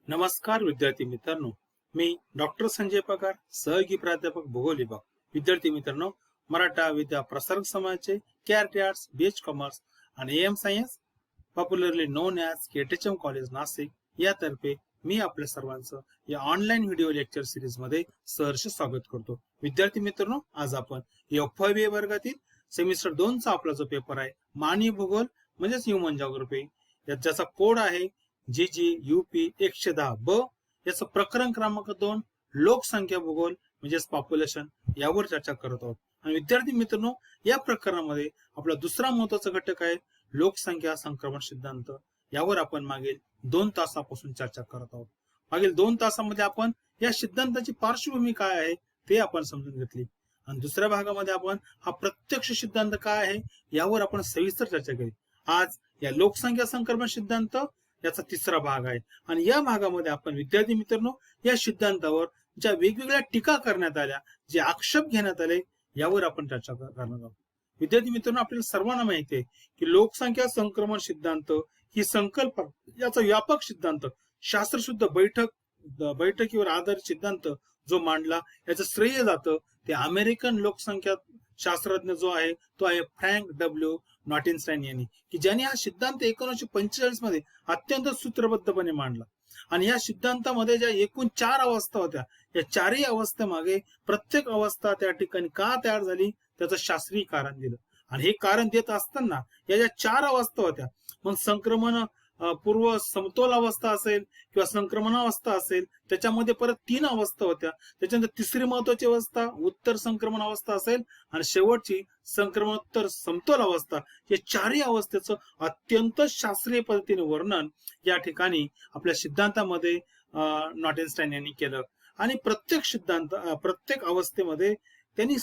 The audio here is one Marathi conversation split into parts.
नमस्कार विद्यार्थी मित्रांनो, मी डॉक्टर संजय पगार, सहयोगी प्राध्यापक भूगोल विभाग. विद्यार्थी मित्रांनो, मराठा विद्या प्रसारक समाजाचे केआरटी आर्ट्स, बीएच कॉमर्स आणि M science, popularly known as KTHM college Nashik यातर्फे मी आपल्या सर्वांचं या ऑनलाईन व्हिडिओ लेक्चर सिरीज मध्ये सहर्ष स्वागत करतो. विद्यार्थी मित्रांनो, आज आपण एफ5 वर्गातील सेमिस्टर 2 चा आपला जो पेपर आहे मानवी भूगोल म्हणजेच ह्युमन जॉग्राफी, ज्याचा कोड आहे GG-UP 110 ब, याचं प्रकरण क्रमांक 2 लोकसंख्या भूगोल म्हणजेच पॉप्युलेशन यावर चर्चा करत आहोत. आणि विद्यार्थी मित्रांनो, या प्रकरणामध्ये आपला दुसरा महत्वाचा घटक आहे लोकसंख्या संक्रमण सिद्धांत. यावर आपण मागील 2 तासापासून चर्चा करत आहोत. मागील 2 तासामध्ये आपण या सिद्धांताची पार्श्वभूमी काय आहे ते आपण समजून घेतली, आणि दुसऱ्या भागामध्ये आपण हा प्रत्यक्ष सिद्धांत काय आहे यावर आपण सविस्तर चर्चा केली. आज या लोकसंख्या संक्रमण सिद्धांत याचा तिसरा भाग आहे, आणि या भागामध्ये आपण विद्यार्थी मित्रांनो या सिद्धांतावर ज्या वेगवेगळ्या टीका करण्यात आल्या, जे आक्षेप घेण्यात आले, यावर आपण चर्चा करणार आहोत. विद्यार्थी मित्रांनो, आपल्याला सर्वांना माहिती आहे की लोकसंख्या संक्रमण सिद्धांत ही संकल्पना, याचा व्यापक सिद्धांत, शास्त्रशुद्ध बैठकीवर आधारित सिद्धांत जो मांडला, याचं श्रेय जातं ते अमेरिकन लोकसंख्या शास्त्रज्ञ जो आहे तो आहे फ्रँक डब्ल्यू नॉटिन्स्टाईन यांनी, की ज्यांनी हा सिद्धांत 1945 मध्ये अत्यंत सूत्रबद्धपणे मांडला. आणि या सिद्धांतामध्ये ज्या एकूण 4 अवस्था होत्या, या 4ही अवस्थेमागे प्रत्येक अवस्था त्या ठिकाणी का तयार झाली त्याचं शास्त्रीय कारण दिलं. आणि हे कारण देत असताना या ज्या 4 अवस्था होत्या, मग संक्रमण पूर्व समतोल अवस्था असेल किंवा संक्रमणावस्था असेल, त्याच्यामध्ये परत 3 अवस्था होत्या. त्याच्यानंतर तिसरी महत्वाची अवस्था उत्तर संक्रमण अवस्था असेल, आणि शेवटची संक्रमणोत्तर समतोल अवस्था. या 4ही अवस्थेचं अत्यंत शास्त्रीय पद्धतीने वर्णन या ठिकाणी आपल्या सिद्धांतामध्ये नॉटिन्स्टाईन यांनी केलं. आणि प्रत्येक अवस्थेमध्ये त्यांनी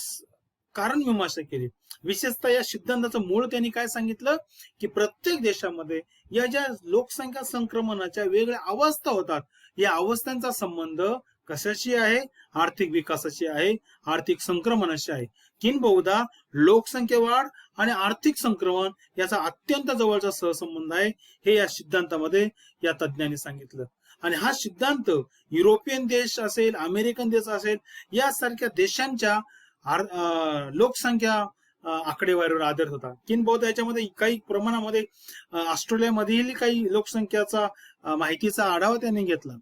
कारण मीमांसा केली. विशेषतः या सिद्धांताचं मूळ त्यांनी काय सांगितलं की प्रत्येक देशामध्ये या ज्या लोकसंख्या संक्रमणाच्या वेगळ्या अवस्था होतात, या अवस्थांचा संबंध कशाशी आहे? आर्थिक विकासाशी आहे, आर्थिक संक्रमणाशी आहे. किंबहुदा लोकसंख्या वाढ आणि आर्थिक संक्रमण याचा अत्यंत जवळचा सहसंबंध आहे, हे या सिद्धांतामध्ये या तज्ञांनी सांगितलं. आणि हा सिद्धांत युरोपियन देश असेल, अमेरिकन देश असेल, यासारख्या देशांच्या लोकसंख्या आकडेवारीवर आधारित होता. किंबहुदा याच्यामध्ये काही प्रमाणामध्ये ऑस्ट्रेलियामधील काही लोकसंख्याचा माहितीचा आढावा त्यांनी घेतला.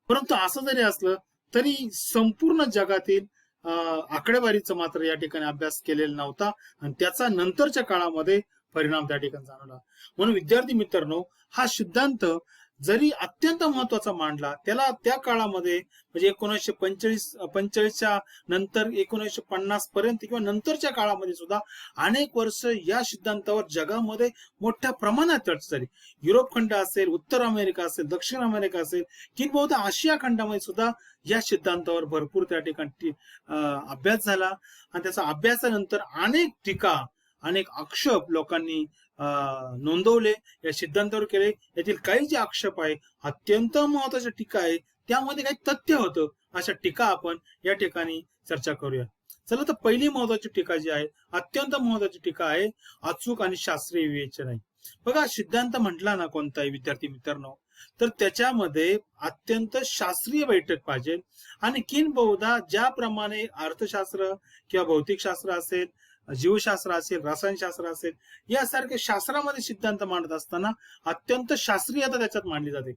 परंतु असं जरी असलं तरी संपूर्ण जगातील आकडेवारीचा मात्र या ठिकाणी अभ्यास केलेला नव्हता, आणि त्याचा नंतरच्या काळामध्ये परिणाम त्या ठिकाणी जाणवला. म्हणून विद्यार्थी मित्रांनो, हा सिद्धांत जरी अत्यंत महत्वाचा मांडला, त्याला त्या काळामध्ये म्हणजे 1945च्या नंतर 1950 पर्यंत किंवा नंतरच्या काळामध्ये सुद्धा अनेक वर्ष या सिद्धांतावर जगामध्ये मोठ्या प्रमाणात चर्चा झाली. युरोप खंड असेल, उत्तर अमेरिका असेल, दक्षिण अमेरिका असेल, किंबहुदा आशिया खंडामध्ये सुद्धा या सिद्धांतावर भरपूर त्या ठिकाणी अभ्यास झाला. आणि त्याचा अभ्यासानंतर अनेक टीका, अनेक आक्षेप लोकांनी नोंदवले, या सिद्धांतावर केले. यातील काही जे आक्षेप आहे, अत्यंत महत्वाच्या टीका आहे, त्यामध्ये काही तथ्य होतं, अशा टीका आपण या ठिकाणी चर्चा करूया. चला, तर पहिली महत्वाची टीका जी आहे, अत्यंत महत्वाची टीका आहे, अचूक आणि शास्त्रीय विवेचन आहे. बघा, सिद्धांत म्हटला ना कोणताही विद्यार्थी मित्रांनो, तर त्याच्यामध्ये अत्यंत शास्त्रीय बैठक पाहिजे. आणि किंबहुदा ज्याप्रमाणे अर्थशास्त्र किंवा भौतिकशास्त्र असेल, जीवशास्त्र असेल, रसायनशास्त्र असेल, यासारख्या शास्त्रामध्ये सिद्धांत मांडत असताना अत्यंत शास्त्रीयता त्याच्यात मांडली जाते.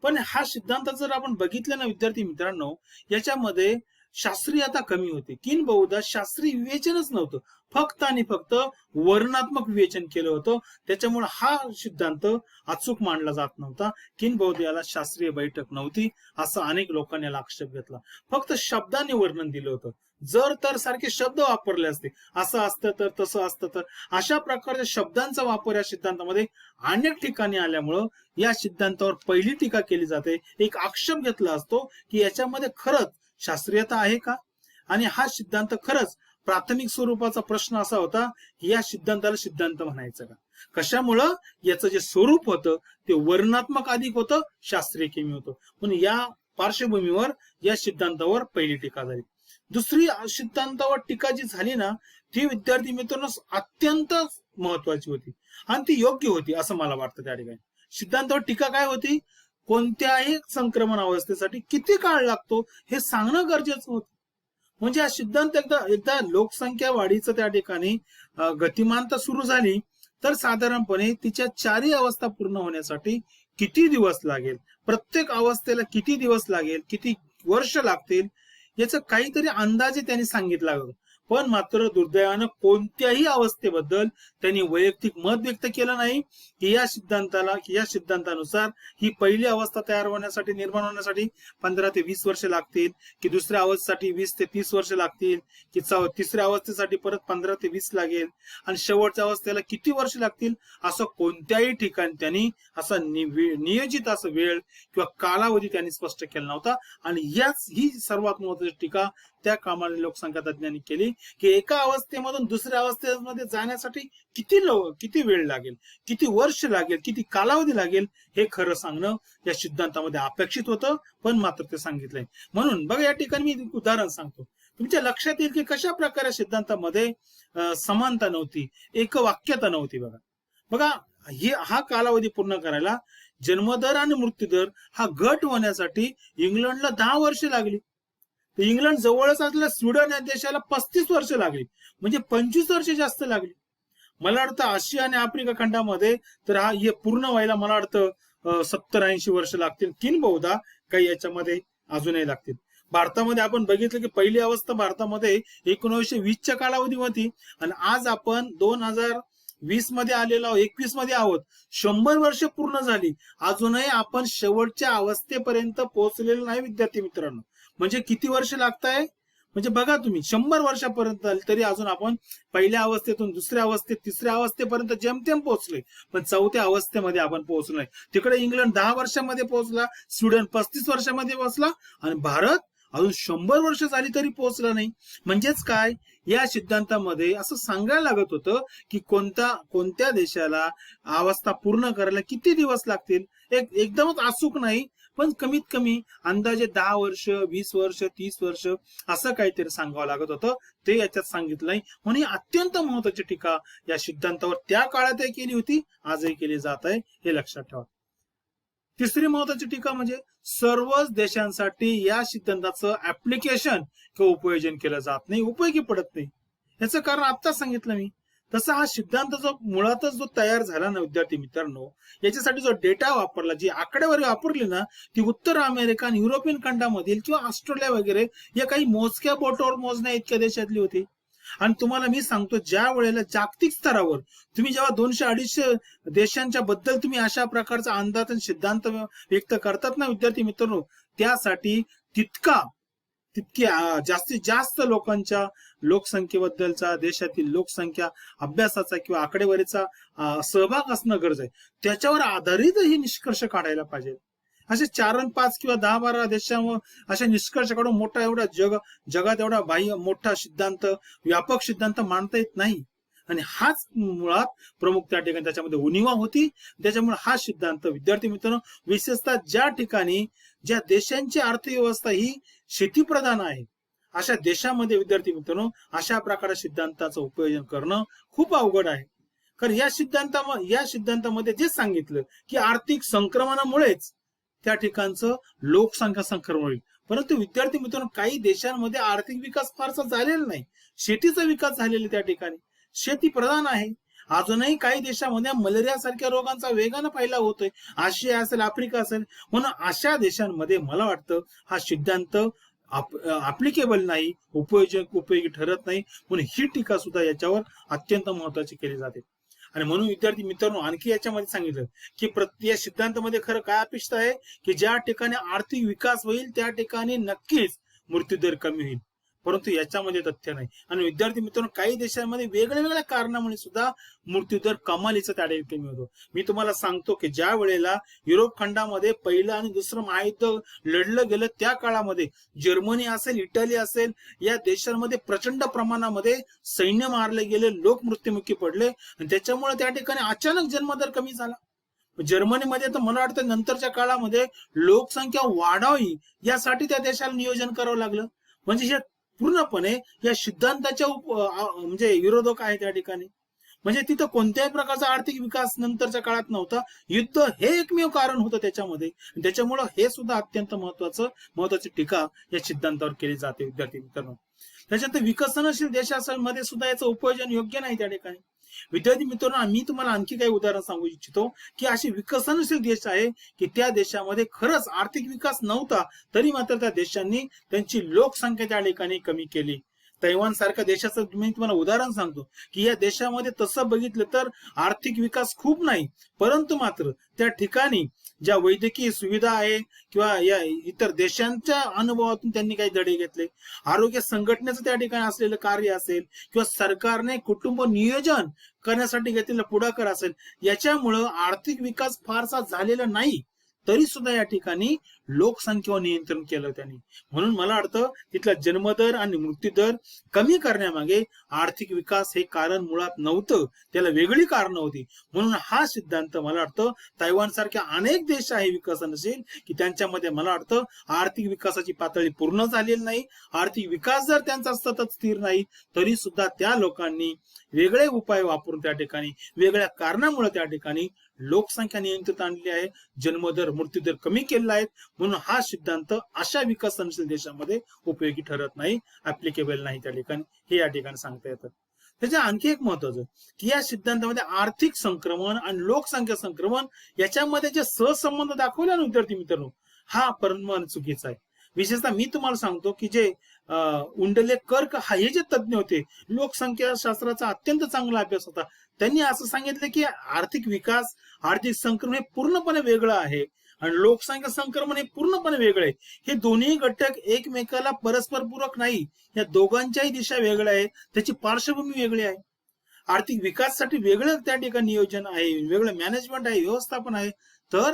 पण हा सिद्धांत जर आपण बघितलं ना विद्यार्थी मित्रांनो, याच्यामध्ये शास्त्रीयता कमी होती. किंबहुदा शास्त्रीय विवेचनच नव्हतं, फक्त आणि फक्त वर्णनात्मक विवेचन केलं होतं. त्याच्यामुळे हा सिद्धांत अचूक मांडला जात नव्हता. किंबहुदा याला शास्त्रीय बैठक नव्हती, असं अनेक लोकांनी याला आक्षेप घेतला. फक्त शब्दाने वर्णन दिलं होतं, जर तर सारखे शब्द वापरले असते, असं असतं तर, तसं असतं तर, अशा प्रकारच्या शब्दांचा वापर या सिद्धांतामध्ये अनेक ठिकाणी आल्यामुळं या सिद्धांतावर पहिली टीका केली जाते. एक आक्षेप घेतला असतो की याच्यामध्ये खरंच शास्त्रीयता आहे का? आणि हा सिद्धांत खरंच प्राथमिक स्वरूपाचा प्रश्न असा होता की या सिद्धांताला सिद्धांत म्हणायचं का? कशामुळं? याचं जे स्वरूप होतं ते वर्णनात्मक अधिक होतं, शास्त्रीय कमी होतं. म्हणून या पार्श्वभूमीवर या सिद्धांतावर पहिली टीका झाली. दुसरी सिद्धांतावर टीका जी झाली ना, ती विद्यार्थी मित्रांनो अत्यंत महत्वाची होती आणि ती योग्य होती असं मला वाटतं. त्या ठिकाणी सिद्धांतावर टीका काय होती? कोणत्याही संक्रमण अवस्थेसाठी किती काळ लागतो हे सांगणं गरजेचं होतं. म्हणजे हा सिद्धांत एकदा एकदा लोकसंख्या वाढीचं त्या ठिकाणी गतिमानता सुरू झाली तर साधारणपणे तिच्या चारही अवस्था पूर्ण होण्यासाठी किती दिवस लागेल, प्रत्येक अवस्थेला किती दिवस लागेल, किती वर्ष लागतील, याचं काहीतरी अंदाजे त्यांनी सांगितला. पण मात्र दुर्दैवानं कोणत्याही अवस्थेबद्दल त्यांनी वैयक्तिक मत व्यक्त केलं नाही की या सिद्धांतानुसार ही पहिली अवस्था तयार होण्यासाठी, निर्माण होण्यासाठी 15 ते 20 वर्ष लागतील, की दुसऱ्या अवस्थेसाठी 20 ते 30 वर्ष लागतील, की तिसऱ्या अवस्थेसाठी परत 15 ते 20 लागेल, आणि शेवटच्या अवस्थेला किती वर्ष लागतील, असं कोणत्याही ठिकाणी त्यांनी असा नियोजित असं वेळ किंवा कालावधी त्यांनी स्पष्ट केला नव्हता. आणि ही सर्वात महत्वाची टीका त्या कामाला लोकसंख्या तज्ञांनी केली की एका अवस्थेमधून दुसऱ्या अवस्थेमध्ये जाण्यासाठी किती वेळ लागेल, किती वर्ष लागेल, किती कालावधी लागेल, हे खरं सांगणं या सिद्धांतामध्ये अपेक्षित होतं, पण मात्र ते सांगितलंय. म्हणून बघा, या ठिकाणी मी उदाहरण सांगतो, तुमच्या लक्षात येईल की कशा प्रकारे सिद्धांतामध्ये समानता नव्हती, एकवाक्यता नव्हती. बघा, हा कालावधी पूर्ण करायला जन्मदर आणि मृत्यूदर हा घट होण्यासाठी इंग्लंडला 10 वर्ष लागली. इंग्लंड जवळच असलेल्या स्वीडन या देशाला 35 वर्ष लागली, म्हणजे 25 वर्ष जास्त लागली. मला वाटतं आशिया आणि आफ्रिका खंडामध्ये तर हे पूर्ण व्हायला मला वाटतं 70-80 वर्ष लागतील, किंबहुदा काही याच्यामध्ये अजूनही लागतील. भारतामध्ये आपण बघितलं की पहिली अवस्था भारतामध्ये 1920च्या कालावधी होती, आणि आज आपण 2020 मध्ये आलेलो आहोत, 21 मध्ये आहोत. 100 वर्ष पूर्ण झाली, अजूनही आपण शेवटच्या अवस्थेपर्यंत पोहोचलेलो नाही विद्यार्थी मित्रांनो. म्हणजे किती वर्ष लागताय, म्हणजे बघा तुम्ही, 100 वर्षापर्यंत तरी अजून आपण पहिल्या अवस्थेतून दुसऱ्या अवस्थेत, तिसऱ्या अवस्थेपर्यंत जेमतेम पोहोचलोय, पण चौथ्या अवस्थेमध्ये आपण पोहोचलो नाही. तिकडे इंग्लंड 10 वर्षामध्ये पोहोचला, स्वीडन 35 वर्षामध्ये पोहोचला, आणि भारत अजून 100 वर्ष झाली तरी पोहोचला नाही. म्हणजेच काय, या सिद्धांतामध्ये असं सांगायला लागत होतं की कोणत्या देशाला अवस्था पूर्ण करायला किती दिवस लागतील, एकदमच अचूक नाही, पण कमीत कमी अंदाजे 10 वर्ष, 20 वर्ष, 30 वर्ष असं काहीतरी सांगावं लागत होतं. ते याच्यात सांगितलं नाही. म्हणून ही अत्यंत महत्वाची टीका या सिद्धांतावर त्या काळातही केली होती, आजही केली जात आहे, हे लक्षात ठेवा. तिसरी महत्वाची टीका म्हणजे सर्वच देशांसाठी या सिद्धांताचं ऍप्लिकेशन किंवा उपयोजन केलं जात नाही, उपयोगी पडत नाही. याचं कारण आता सांगितलं मी. तसा हा सिद्धांत जो मुळातच जो तयार झाला ना विद्यार्थी मित्रांनो, याच्यासाठी जो डेटा वापरला, जी आकडेवारी वापरली ना, ती उत्तर अमेरिका आणि युरोपियन खंडामधील किंवा ऑस्ट्रेलिया वगैरे या काही मोजक्या बोटावर मोजण्या इतक्या देशातली होती. आणि तुम्हाला मी सांगतो, ज्या वेळेला जागतिक स्तरावर तुम्ही जेव्हा 200-250 देशांच्या बद्दल तुम्ही अशा प्रकारचा अंदाज आणि सिद्धांत व्यक्त करतात ना विद्यार्थी मित्रांनो, त्यासाठी तितकी जास्तीत जास्त लोकांच्या लोकसंख्येबद्दलचा, देशातील लोकसंख्या अभ्यासाचा किंवा आकडेवारीचा सहभाग असणं गरज आहे. त्याच्यावर आधारित ही निष्कर्ष काढायला पाहिजे. असे 4 आणि 5 किंवा 10-12 देशांवर अशा निष्कर्ष काढून मोठा एवढा जगात एवढा बाह्य मोठा सिद्धांत, व्यापक सिद्धांत मांडता येत नाही. आणि हाच मुळात प्रमुख त्या ठिकाणी त्याच्यामध्ये उणिवा होती. त्याच्यामुळे हा सिद्धांत विद्यार्थी मित्रांनो, विशेषतः ज्या देशांची अर्थव्यवस्था ही शेतीप्रधान आहे, अशा देशामध्ये विद्यार्थी मित्रांनो अशा प्रकारच्या सिद्धांताचं उपयोजन करणं खूप अवघड आहे. कारण या सिद्धांतामध्ये जे सांगितलं की आर्थिक संक्रमणामुळेच त्या ठिकाणचं लोकसंख्या संक्रमण होईल, परंतु विद्यार्थी मित्रांनो काही देशांमध्ये आर्थिक विकास फारसा झालेला नाही, शेतीचा विकास झालेला त्या ठिकाणी, शेती प्रधान आहे. अजूनही काही देशांमध्ये मलेरिया सारख्या रोगांचा वेगानं फैलाव होतोय, आशिया असेल, आफ्रिका असेल. म्हणून अशा देशांमध्ये मला वाटतं हा सिद्धांत अप्लिकेबल नाही, उपयोगी ठरत नाही. म्हणून ही टीका सुद्धा याच्यावर अत्यंत महत्वाची केली जाते. आणि म्हणून विद्यार्थी मित्रांनो आणखी याच्यामध्ये सांगितलं की या सिद्धांतामध्ये खरं काय अपेक्षित आहे की ज्या ठिकाणी आर्थिक विकास होईल त्या ठिकाणी नक्कीच मृत्यूदर कमी होईल, परंतु याच्यामध्ये तथ्य नाही. आणि विद्यार्थी मित्रांनो काही देशांमध्ये वेगळ्या कारणामुळे सुद्धा मृत्यूदर कमालीचा त्या ठिकाणी कमी होतो. मी तुम्हाला सांगतो की ज्या वेळेला युरोप खंडामध्ये पहिलं आणि दुसरं महायुद्ध लढलं गेलं त्या काळामध्ये जर्मनी असेल, इटली असेल, या देशांमध्ये प्रचंड प्रमाणामध्ये सैन्य मारले गेले, लोक मृत्युमुखी पडले, आणि त्याच्यामुळे त्या ठिकाणी अचानक जन्मदर कमी झाला. जर्मनीमध्ये तर मला वाटतं नंतरच्या काळामध्ये लोकसंख्या वाढावी यासाठी त्या देशाला नियोजन करावं लागलं. म्हणजे हे पूर्णपणे या सिद्धांताच्या म्हणजे विरोधक आहे त्या ठिकाणी. म्हणजे तिथं कोणत्याही प्रकारचा आर्थिक विकास नंतरच्या काळात नव्हता. युद्ध हे एकमेव कारण होतं त्याच्यामध्ये. त्याच्यामुळं हे सुद्धा अत्यंत महत्वाची टीका या सिद्धांतावर केली जाते विद्यार्थी मित्रांनो. त्याच्यानंतर विकसनशील देशांमध्ये सुद्धा याचं उपयोजन योग्य नाही त्या ठिकाणी. विद्यार्थी मित्रांनो, मी तुम्हाला आणखी काही उदाहरण सांगू इच्छितो की असे विकसनशील देश आहे की त्या देशामध्ये खरंच आर्थिक विकास नव्हता, तरी मात्र त्या देशांनी त्यांची लोकसंख्या त्या ठिकाणी कमी केली. तैवान सारख्या देशाचं मी तुम्हाला उदाहरण सांगतो की या देशामध्ये तसं बघितलं तर आर्थिक विकास खूप नाही, परंतु मात्र त्या ठिकाणी ज्या वैद्यकीय सुविधा आहे किंवा या इतर देशांच्या अनुभवातून त्यांनी काही धडे घेतले, आरोग्य संघटनेचं त्या ठिकाणी असलेलं कार्य असेल किंवा सरकारने कुटुंब नियोजन करण्यासाठी घेतलेला पुढाकार असेल, याच्यामुळं आर्थिक विकास फारसा झालेला नाही, तरी सुद्धा या ठिकाणी लोकसंख्येवर नियंत्रण केलं त्यांनी. म्हणून मला वाटतं तिथला जन्मदर आणि मृत्यूदर कमी करण्यामागे आर्थिक विकास हे कारण मुळात नव्हतं, त्याला वेगळी कारणं होती. म्हणून हा सिद्धांत मला वाटतं तैवान सारख्या अनेक देश आहे विकसनशील की त्यांच्यामध्ये मला वाटतं आर्थिक विकासाची पातळी पूर्ण झालेली नाही. आर्थिक विकास जर त्यांचा सतत स्थिर नाही, तरी सुद्धा त्या लोकांनी वेगळे उपाय वापरून त्या ठिकाणी वेगळ्या कारणामुळे त्या ठिकाणी लोकसंख्या नियंत्रित आणली आहे, जन्मदर मृत्यूदर कमी केलेला आहे. म्हणून हा सिद्धांत अशा विकसनशील देशामध्ये उपयोगी ठरत नाही, ऍप्लिकेबल नाही त्या ठिकाणी, हे या ठिकाणी सांगता येतं. त्याच्या आणखी एक महत्वाचं की या सिद्धांतामध्ये आर्थिक संक्रमण आणि लोकसंख्या संक्रमण याच्यामध्ये जे सहसंबंध दाखवला ना विद्यार्थी मित्रांनो, हा परिणाम चुकीचा आहे. विशेषतः मी तुम्हाला सांगतो की जे उंडले कर्क हे जे तज्ञ होते, लोकसंख्या शास्त्राचा अत्यंत चांगला अभ्यास होता, त्यांनी असं सांगितलं की आर्थिक विकास आर्थिक संक्रमण हे पूर्णपणे वेगळं आहे आणि लोकसंख्या संक्रमण हे पूर्णपणे वेगळे. हे दोन्ही घटक एकमेकाला परस्पर पूरक नाही, या दोघांच्याही दिशा वेगळ्या आहे, त्याची पार्श्वभूमी वेगळी आहे. आर्थिक विकासासाठी वेगळं त्या ठिकाणी नियोजन आहे, वेगळं मॅनेजमेंट आहे, व्यवस्थापन आहे, तर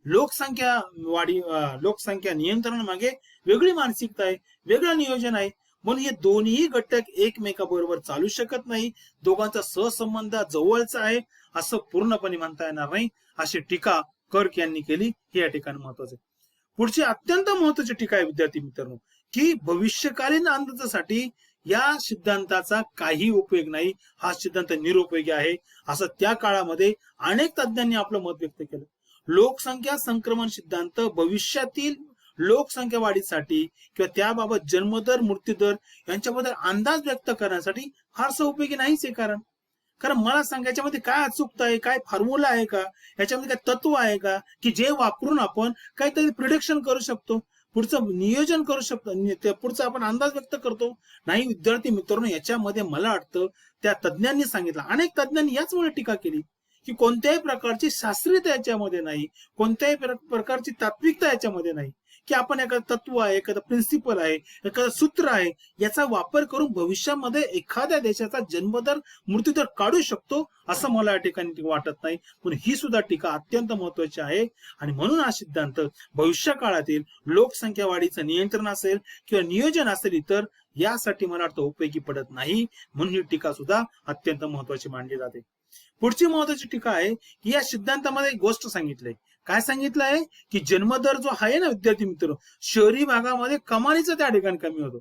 लोकसंख्या नियंत्रणामागे वेगळी मानसिकता आहे, वेगळं नियोजन आहे. म्हणून हे दोन्ही घटक एकमेकाबरोबर चालू शकत नाही, दोघांचा सहसंबंध जवळचा आहे असं पूर्णपणे म्हणता येणार नाही, अशी टीका कर्क यांनी केली. हे या ठिकाणी महत्वाचं आहे. पुढची अत्यंत महत्वाची टीका आहे विद्यार्थी मित्रांनो की भविष्यकालीन अंदाजासाठी या सिद्धांताचा काही उपयोग नाही, हा सिद्धांत निरुपयोगी आहे असं त्या काळामध्ये अनेक तज्ञांनी आपलं मत व्यक्त केलं. लोकसंख्या संक्रमण सिद्धांत भविष्यातील लोकसंख्या वाढीसाठी किंवा त्याबाबत जन्मदर मृत्यूदर यांच्याबद्दल अंदाज व्यक्त करण्यासाठी फारसं उपयोगी नाहीच आहे. कारण मला सांगा याच्यामध्ये काय अचूकता आहे, काय फॉर्म्युला आहे का, याच्यामध्ये काय तत्व आहे का की जे वापरून आपण काहीतरी प्रिडिक्शन करू शकतो, पुढचं नियोजन करू शकतो, पुढचा आपण अंदाज व्यक्त करतो? नाही विद्यार्थी मित्रांनो, याच्यामध्ये मला वाटतं त्या तज्ञांनी सांगितलं, अनेक तज्ञांनी याचमुळे टीका केली की कोणत्याही प्रकारची शास्त्रीयता याच्यामध्ये नाही, कोणत्याही प्रकारची तात्विकता याच्यामध्ये नाही, की आपण एखादं तत्व आहे, एखादं प्रिन्सिपल आहे, एखादं सूत्र आहे, याचा वापर करून भविष्यामध्ये एखाद्या देशाचा जन्मदर मृत्यूदर काढू शकतो असं मला या ठिकाणी वाटत नाही. पण ही सुद्धा टीका अत्यंत महत्वाची आहे आणि म्हणून हा सिद्धांत भविष्य काळातील लोकसंख्या वाढीचं नियंत्रण असेल किंवा नियोजन असेल इतर, यासाठी मला वाटतं उपयोगी पडत नाही. म्हणून ही टीका सुद्धा अत्यंत महत्वाची मानली जाते. पुढची महत्वाची टीका आहे की या सिद्धांतामध्ये एक गोष्ट सांगितलंय. काय सांगितलं आहे की जन्मदर जो आहे ना विद्यार्थी मित्र, शहरी भागामध्ये कमालीचं त्या ठिकाणी कमी होतो.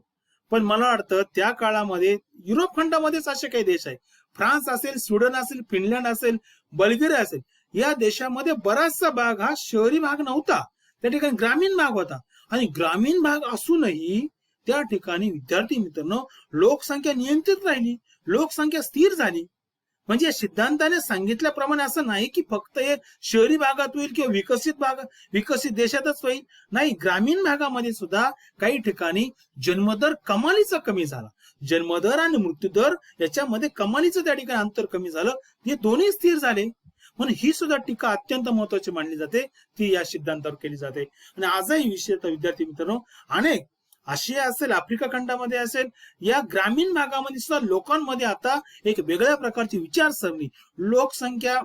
पण मला वाटतं त्या काळामध्ये युरोप खंडामध्येच असे काही देश आहे, फ्रान्स असेल, स्वीडन असेल, फिनलंड असेल, बल्गेरिया असेल, या देशामध्ये बराचसा भाग हा शहरी भाग नव्हता, त्या ठिकाणी ग्रामीण भाग होता. आणि ग्रामीण भाग असूनही त्या ठिकाणी विद्यार्थी मित्रांनो लोकसंख्या नियंत्रित राहिली, लोकसंख्या स्थिर झाली. म्हणजे सिद्धांताने सांगितल्याप्रमाणे असं नाही की फक्त हे शहरी भागात होईल किंवा विकसित देशातच होईल, नाही, ग्रामीण भागामध्ये सुद्धा काही ठिकाणी जन्मदर कमालीचा कमी झाला, जन्मदर आणि मृत्यूदर याच्यामध्ये कमालीचं त्या ठिकाणी अंतर कमी झालं, हे दोन्ही स्थिर झाले. म्हणून ही सुद्धा टीका अत्यंत महत्वाची मानली जाते, ती या सिद्धांतावर केली जाते. आणि आजही विशेषतः विद्यार्थी मित्रांनो अनेक आशिया असेल, आफ्रिका खंडामध्ये असेल, या ग्रामीण भागामध्ये सुद्धा लोकांमध्ये आता एक वेगळ्या प्रकारची विचारसरणी, लोकसंख्या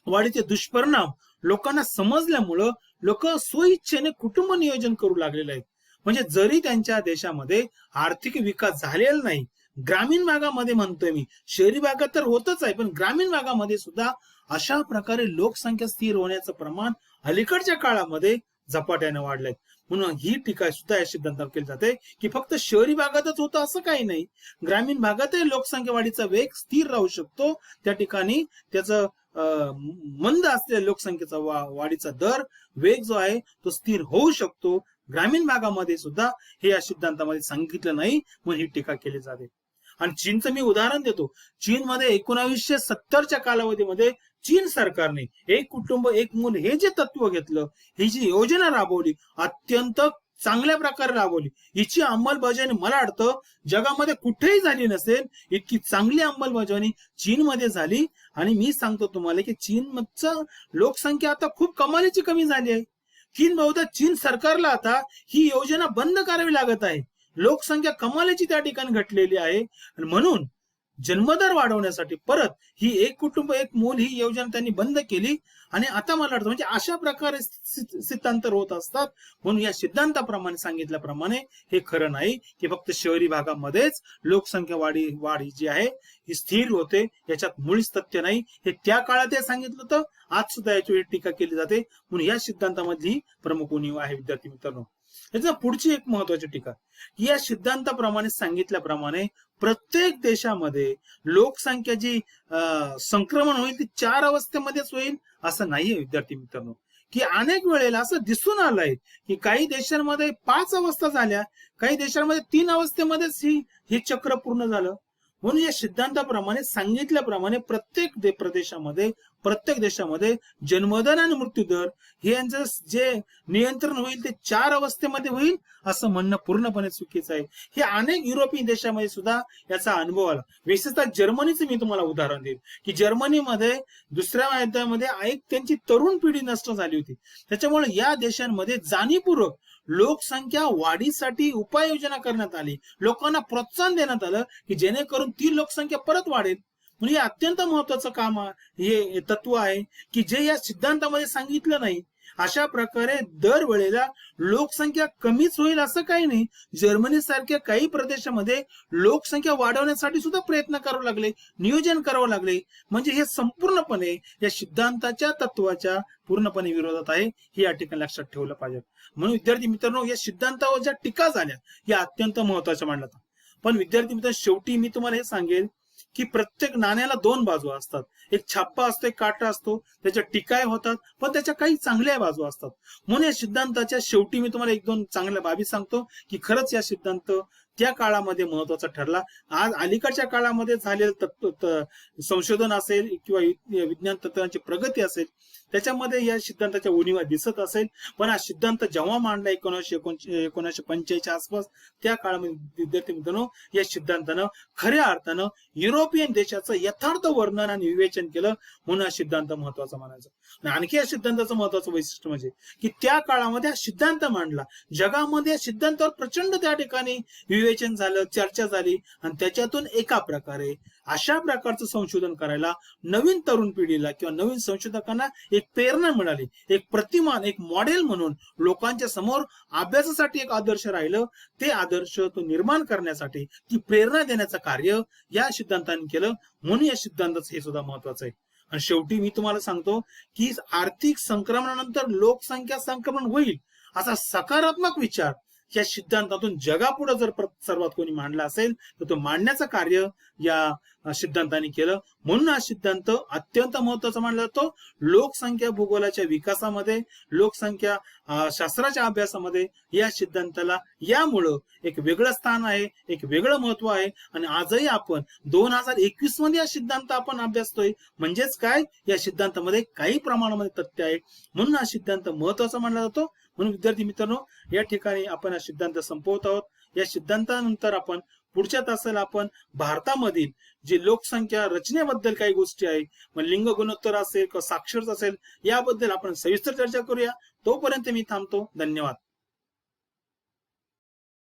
वाढीचे दुष्परिणाम लोकांना समजल्यामुळं लोक स्वइच्छेने कुटुंब नियोजन करू लागलेले आहेत. म्हणजे जरी त्यांच्या देशामध्ये आर्थिक विकास झालेला नाही, ग्रामीण भागामध्ये म्हणतोय मी, शहरी भागात तर होतच आहे, पण ग्रामीण भागामध्ये सुद्धा अशा प्रकारे लोकसंख्या स्थिर होण्याचं प्रमाण अलीकडच्या काळामध्ये झपाट्याने वाढल्यात. म्हणून ही टीका सुद्धा या सिद्धांतावर केली जाते की फक्त शहरी भागातच होतं असं काही नाही, ग्रामीण भागातही लोकसंख्या वाढीचा वेग स्थिर राहू शकतो. त्या ठिकाणी त्याचं मंद असलेल्या लोकसंख्येचा वाढीचा दर वेग जो आहे तो स्थिर होऊ शकतो. ग्रामीण भागामध्ये सुद्धा हे या सिद्धांतामध्ये सांगितलं नाही, म्हणून ही टीका केली जाते. आणि चीनचं मी उदाहरण देतो. चीनमध्ये 1970च्या कालावधीमध्ये चीन सरकारने एक कुटुंब एक मूल हे जे तत्व घेतलं, ही जी योजना राबवली, अत्यंत चांगल्या प्रकारे राबवली. हिची अंमलबजावणी मला वाटतं जगामध्ये कुठेही झाली नसेल इतकी चांगली अंमलबजावणी चीनमध्ये झाली. आणि मी सांगतो तुम्हाला की चीनचं लोकसंख्या आता खूप कमालीची कमी झाली आहे. बहुधा चीन सरकारला आता ही योजना बंद करावी लागत आहे. लोकसंख्या कमालीची त्या ठिकाणी घटलेली आहे. आणि म्हणून जन्मदर वाढवण्यासाठी परत ही एक कुटुंब एक मूल ही योजना त्यांनी बंद केली. आणि आता मला वाटतं म्हणजे अशा प्रकारे सिद्धांतर होत असतात. म्हणून या सिद्धांताप्रमाणे सांगितल्याप्रमाणे हे खरं नाही की फक्त शहरी भागामध्येच लोकसंख्या वाढ जी आहे ही स्थिर होते, याच्यात मुळीच तथ्य नाही. हे त्या काळात हे सांगितलं होतं, आज सुद्धा याची टीका केली जाते. म्हणून या सिद्धांतामधली प्रमुख उणीव आहे विद्यार्थी मित्रांनो. याचा पुढची एक महत्वाची टीका की या सिद्धांताप्रमाणे सांगितल्याप्रमाणे प्रत्येक देशामध्ये लोकसंख्या जी संक्रमण होईल ती 4 अवस्थेमध्येच होईल असं नाहीये विद्यार्थी मित्रांनो. की अनेक वेळेला असं दिसून आलंय की काही देशांमध्ये 5 अवस्था झाल्या, काही देशांमध्ये 3 अवस्थेमध्येच हे चक्र पूर्ण झालं. म्हणून या सिद्धांताप्रमाणे सांगितल्याप्रमाणे प्रत्येक प्रदेशामध्ये प्रत्येक देशामध्ये जन्मदर आणि मृत्यूदर हे यांचं जे नियंत्रण होईल ते 4 अवस्थेमध्ये होईल असं म्हणणं पूर्णपणे चुकीचं आहे. हे अनेक युरोपियन देशामध्ये सुद्धा याचा अनुभव आला. विशेषतः जर्मनीचं मी तुम्हाला उदाहरण देईन की जर्मनीमध्ये दुसऱ्या महायुद्धामध्ये एक त्यांची तरुण पिढी नष्ट झाली होती. त्याच्यामुळे या देशांमध्ये जाणीवपूर्वक लोकसंख्या वाढीसाठी उपाययोजना करण्यात आली. लोकांना प्रोत्साहन देण्यात आलं की जेणेकरून ती लोकसंख्या परत वाढेल. म्हणजे हे अत्यंत महत्वाचं काम हे तत्व आहे की जे या सिद्धांतामध्ये सांगितलं नाही. अशा प्रकारे दरवेळेला लोकसंख्या कमीच होईल असं काही नाही. जर्मनी सारख्या काही प्रदेशामध्ये लोकसंख्या वाढवण्यासाठी सुद्धा प्रयत्न करावे लागले, नियोजन करावं लागले. म्हणजे हे संपूर्णपणे या सिद्धांताच्या तत्वाच्या पूर्णपणे विरोधात आहे, हे या ठिकाणी लक्षात ठेवलं पाहिजे. म्हणून विद्यार्थी मित्रांनो, या सिद्धांतावर ज्या टीका झाल्या या अत्यंत महत्वाच्या मानल्या जातात. पण विद्यार्थी मित्रांनो, शेवटी मी तुम्हाला हे सांगेल की प्रत्येक नाण्याला 2 बाजू असतात. एक छाप्पा असतो, एक काटा असतो. त्याच्या टीकाही होतात, पण त्याच्या काही चांगल्या बाजू असतात. म्हणून या सिद्धांताच्या शेवटी मी तुम्हाला 1-2 चांगल्या बाबी सांगतो की खरंच या सिद्धांत त्या काळामध्ये महत्वाचा ठरला. आज अलीकडच्या काळामध्ये झालेलं संशोधन असेल किंवा विज्ञान तंत्रांची प्रगती असेल त्याच्यामध्ये या सिद्धांताच्या उणीवा दिसत असेल. पण हा सिद्धांत जेव्हा मांडला 1985च्या आसपास त्या काळामध्ये विद्यार्थी मित्रांनो या सिद्धांतानं खऱ्या अर्थानं युरोपियन देशाचं यथार्थ वर्णन आणि विवेचन केलं. म्हणून हा सिद्धांत महत्वाचा मानायचा. आणखी या सिद्धांताचं महत्वाचं वैशिष्ट्य म्हणजे की त्या काळामध्ये हा सिद्धांत मांडला. जगामध्ये या सिद्धांतावर प्रचंड त्या ठिकाणी विवेचन झालं, चर्चा झाली आणि त्याच्यातून एका प्रकारे अशा प्रकारचं संशोधन करायला नवीन तरुण पिढीला किंवा नवीन संशोधकांना एक प्रेरणा मिळाली. एक प्रतिमान, एक मॉडेल म्हणून लोकांच्या समोर अभ्यासासाठी एक आदर्श राहिलं. ते आदर्श तो निर्माण करण्यासाठी ती प्रेरणा देण्याचं कार्य या सिद्धांताने केलं. म्हणून या सिद्धांताचं हे सुद्धा महत्वाचं आहे. आणि शेवटी मी तुम्हाला सांगतो की आर्थिक संक्रमणानंतर लोकसंख्या संक्रमण होईल असा सकारात्मक विचार या सिद्धांतातून जगापुढे जर सर्वात कोणी मांडला असेल तर तो मांडण्याचं कार्य या सिद्धांताने केलं. म्हणून हा सिद्धांत अत्यंत महत्वाचा मानला जातो. लोकसंख्या भूगोलाच्या विकासामध्ये, लोकसंख्या शास्त्राच्या अभ्यासामध्ये या सिद्धांताला यामुळं एक वेगळं स्थान आहे, एक वेगळं महत्व आहे. आणि आजही आपण 2021 मध्ये हा सिद्धांत आपण अभ्यासतोय. म्हणजेच काय, या सिद्धांतामध्ये काही प्रमाणामध्ये तथ्य आहे. म्हणून हा सिद्धांत महत्वाचा मानला जातो. म्हणून विद्यार्थी मित्रांनो, या ठिकाणी आपण हा सिद्धांत संपवत आहोत. या सिद्धांतानंतर आपण पुढच्या तासाला आपण भारतामधील जी लोकसंख्या रचनेबद्दल काही गोष्टी आहे, मग लिंग गुणोत्तर असेल किंवा साक्षरता असेल, याबद्दल आपण सविस्तर चर्चा करूया. तोपर्यंत मी थांबतो. धन्यवाद.